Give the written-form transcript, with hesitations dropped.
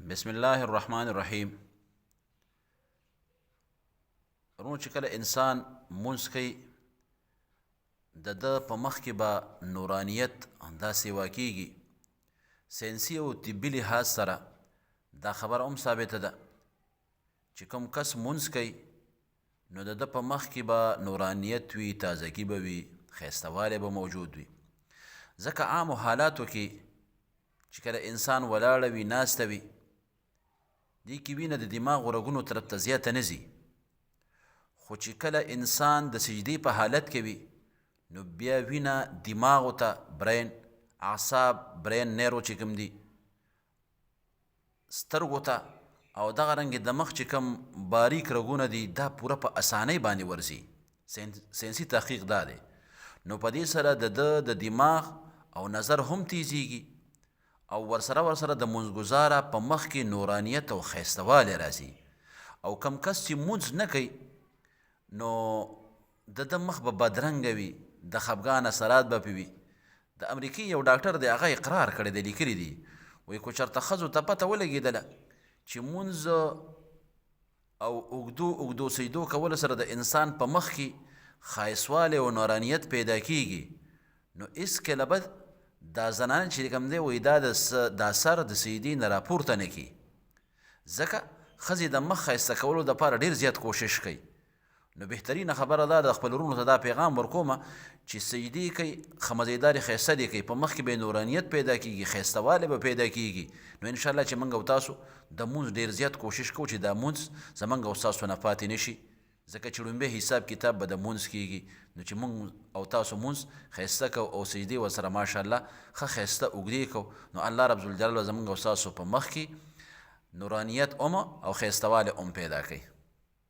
بسم الله الرحمن الرحیم. ورونو چې کله انسان مونځ کوي د ده په مخ کې به نورانیت داسې واقعیږي. ساینسي او طبي لحاظ سره دا خبره هم ثابته ده چې کوم کس مونځ کوي نو د ده په مخ کې به نورانیت وي، تازګي به وي، ښایستهوالی به موجود وي. ځکه عامو حالاتو کې چې کله انسان ولاړه وي، ناسته وي، دې کې وینه د دماغ و رګونو طرف ته زیاته نه ځي. خو چې کله انسان د سجدې په حالت کې وي نو بیا وینه دماغو ته، برین، اعصاب، برین نیرو چې کوم دي، سترګو ته او دغه رنګې د مخ چې کوم باریک رګونه دي دا پوره په اسانۍ باندې ورځي. ساینسي تحقیق دا دی. نو په دې سره د ده د دماغ او نظر هم تیزیږي او ورسره د مونځګزاره په مخ کې نورانیت او ښایستهوالی راځي. او کم کس چې مونځ نه کوي نو د ده مخ به بدرنګه وي، د خفګان اثرات به پې وي. د امریکې یو ډاکټر دی، هغه اقرار کړی دی، لیکلي دي، وایي که چېرته ښځو ته پته ولګېدله چې مونځ او اوږدو سجدو کولو سره د انسان په مخ کې ښایستوالی او نورانیت پیدا کېږي نو هېڅکله به دا زنانه چې کوم دی وایي دا سر د سجدې نه راپورته نه کړي. ځکه ښځې د مخ ښایسته کولو دپاره ډېر زیات کوشش کوي. نو بهترینه خبره دا د خپل وروڼو ته دا پیغام ورکومه چې سجدې کوي، ښه مزېدارې ښایسته دې کوي، په مخ کې به یې نورانیت پیدا کېږي، ښایستهوالی به پیدا کېږي. نو انشاءالله چې موږ او تاسو د مونځ ډېر زیات کوشش کوو چې دا مونځ زموږ او ستاسو نه پاتې نه شي. ځکه چې لومبی حساب کتاب به د مونځ کېږي. نو چې موږ او تاسو مونځ ښایسته کوو او سجدې ورسره ماشاءالله ښه ښایسته اوږدې کوو نو الله رب ذوالجلال به زموږ او ستاسو په مخ کې نورانیت او ښایستهوالی پیدا کوي.